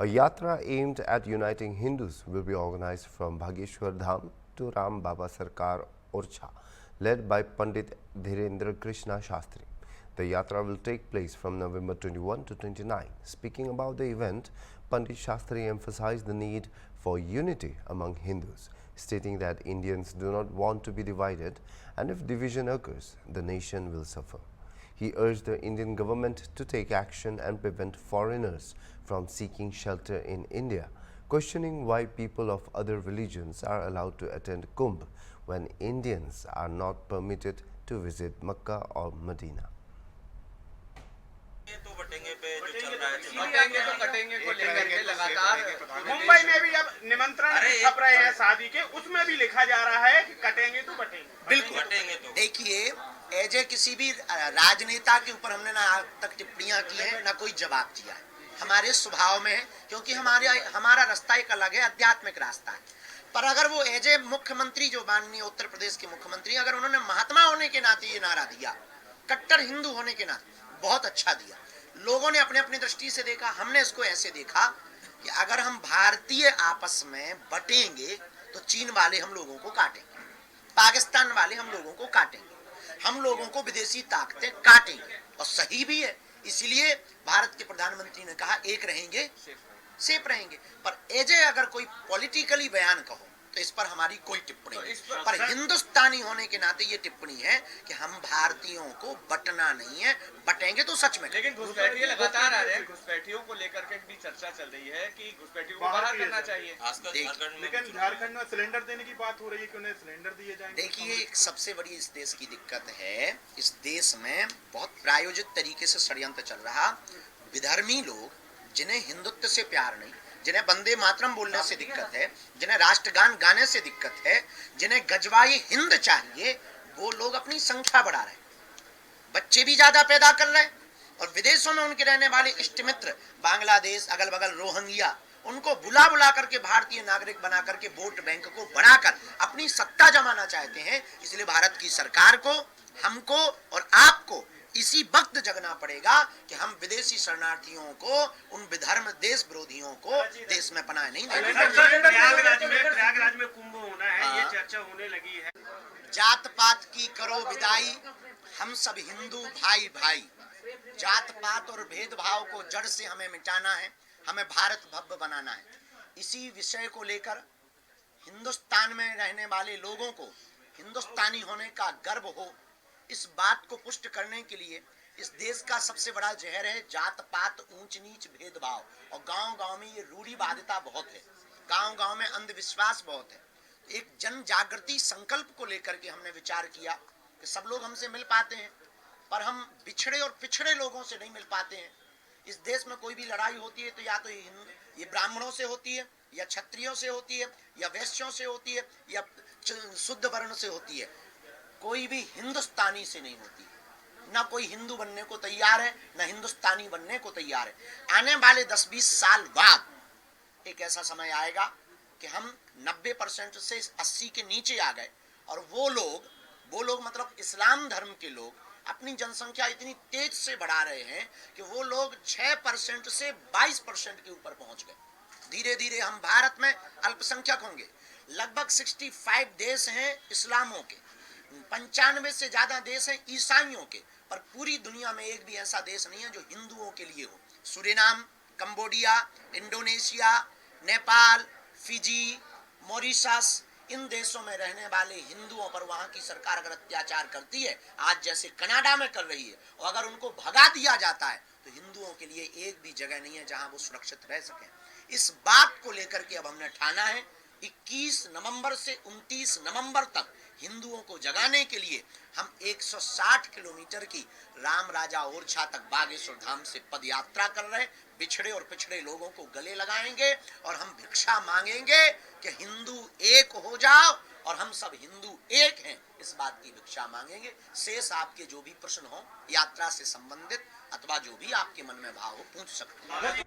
A yatra aimed at uniting Hindus will be organized from Bhageshwar Dham to Ram Baba Sarkar Orcha, led by Pandit Dhirendra Krishna Shastri. The yatra will take place from November 21 to 29. Speaking about the event, Pandit Shastri emphasized the need for unity among Hindus, stating that Indians do not want to be divided, and if division occurs, the nation will suffer. He urged the Indian government to take action and prevent foreigners from seeking shelter in India, questioning why people of other religions are allowed to attend Kumbh when Indians are not permitted to visit Mecca or Medina. कटेंगे तो कटेंगे को लेकर के लगातार मुंबई में भी अब निमंत्रण छप रहे हैं शादी के, उसमें भी लिखा जा रहा है कि कटेंगे तो कटेंगे। बिल्कुल कटेंगे। तो देखिए, एज ए किसी भी राजनेता के ऊपर हमने ना आज तक टिप्पणियां की है, ना कोई जवाब दिया है। हमारे स्वभाव में है, क्योंकि हमारा रास्ता एक अलग है, आध्यात्मिक रास्ता है। पर अगर वो एज ए मुख्यमंत्री, जो माननीय उत्तर प्रदेश के मुख्यमंत्री, अगर उन्होंने महात्मा होने के नाते ये नारा दिया, कट्टर हिंदू होने के नाते, बहुत अच्छा दिया। लोगों ने अपने अपनी दृष्टि से देखा, हमने इसको ऐसे देखा कि अगर हम भारतीय आपस में बटेंगे तो चीन वाले हम लोगों को काटेंगे, पाकिस्तान वाले हम लोगों को काटेंगे, हम लोगों को विदेशी ताकतें काटेंगे। और सही भी है, इसलिए भारत के प्रधानमंत्री ने कहा एक रहेंगे सेफ रहेंगे। पर एजे अगर कोई पॉलिटिकली बयान कहो तो इस पर हमारी कोई टिप्पणी नहीं, पर हिंदुस्तानी होने के नाते ये टिप्पणी है कि हम भारतीयों को बटना नहीं है, बटेंगे तो सच में। लेकिन घुसपैठिए लगातार आ रहे हैं, घुसपैठियों को लेकर के भी चर्चा चल रही है कि घुसपैठियों को बाहर करना चाहिए। लेकिन झारखंड में सिलेंडर देने की बात हो रही है कि उन्हें सिलेंडर दिए जाएंगे। देखिए, एक सबसे बड़ी इस देश की दिक्कत है, इस देश में बहुत प्रायोजित तरीके से षड्यंत्र चल रहा। विधर्मी लोग, जिन्हें हिंदुत्व से प्यार नहीं, जिन्हें वंदे मातरम बोलने से दिक्कत है, जिन्हें राष्ट्रगान गाने से दिक्कत है, जिन्हें गजवाई हिंद चाहिए, वो लोग अपनी संख्या बढ़ा रहे हैं, बच्चे भी ज्यादा पैदा कर रहे हैं। और विदेशों में उनके रहने वाले इष्ट मित्र, बांग्लादेश, अगल बगल रोहिंग्या, उनको बुला बुला करके भारतीय नागरिक बना करके वोट बैंक को बढ़ाकर अपनी सत्ता जमाना चाहते हैं। इसलिए भारत की सरकार को, हमको और आपको इसी वक्त जगना पड़ेगा कि हम विदेशी शरणार्थियों को, उन विधर्म देश विरोधियों को देश में पनाह नहीं देंगे। प्रयागराज में कुंभ होना है, ये चर्चा होने लगी है। जात पात की करो विदाई, हम सब हिंदू भाई भाई। जात पात और भेदभाव को जड़ से हमें मिटाना है, हमें भारत भव्य बनाना है। इसी विषय को लेकर हिंदुस्तान में रहने वाले लोगों को हिंदुस्तानी होने का गर्व हो, इस बात को पुष्ट करने के लिए इस देश का सबसे बड़ा जहर है जात पात, ऊंच नीच, भेदभाव। और गांव-गांव में ये रूढ़िवादिता बहुत है, गांव-गांव में अंधविश्वास बहुत है। एक जन जागृति संकल्प को लेकर के हमने विचार किया कि सब लोग हमसे मिल पाते हैं, पर हम बिछड़े और पिछड़े लोगों से नहीं मिल पाते हैं। इस देश में कोई भी लड़ाई होती है तो या तो ये ब्राह्मणों से होती है, या क्षत्रियों से होती है, या वैश्यों से होती है, या शुद्ध वर्ण से होती है। कोई भी हिंदुस्तानी से नहीं होती। ना कोई हिंदू बनने को तैयार है, ना हिंदुस्तानी बनने को तैयार है। आने वाले 10-20 साल बाद एक ऐसा समय आएगा कि हम 90% से 80 के नीचे आ गए, और वो लोग मतलब इस्लाम धर्म के लोग अपनी जनसंख्या इतनी तेज से बढ़ा रहे हैं कि वो लोग 6% से 22% के ऊपर पहुंच गए। धीरे धीरे हम भारत में अल्पसंख्यक होंगे। लगभग 65 देश हैं इस्लामों के, 95 से ज्यादा देश हैं ईसाइयों के, पर पूरी दुनिया में एक भी ऐसा देश नहीं है जो हिंदुओं के लिए हो। Suriname, Cambodia, Indonesia, Nepal, Fiji, Mauritius, इन देशों में रहने वाले हिंदुओं पर वहां की सरकार अगर अत्याचार करती है, आज जैसे कनाडा में कर रही है, और अगर उनको भगा दिया जाता है, तो हिंदुओं के लिए एक भी जगह नहीं है जहां वो सुरक्षित रह सके। इस बात को लेकर के अब हमने ठाना है 21 नवंबर से 29 नवंबर तक हिंदुओं को जगाने के लिए हम 160 किलोमीटर की राम राजा ओरछा तक बागेश्वर धाम से पद यात्रा कर रहे हैं। बिछड़े और पिछड़े लोगों को गले लगाएंगे और हम भिक्षा मांगेंगे कि हिंदू एक हो जाओ और हम सब हिंदू एक हैं, इस बात की भिक्षा मांगेंगे। शेष आपके जो भी प्रश्न हो यात्रा से संबंधित अथवा जो भी आपके मन में भाव हो पूछ सकते हैं।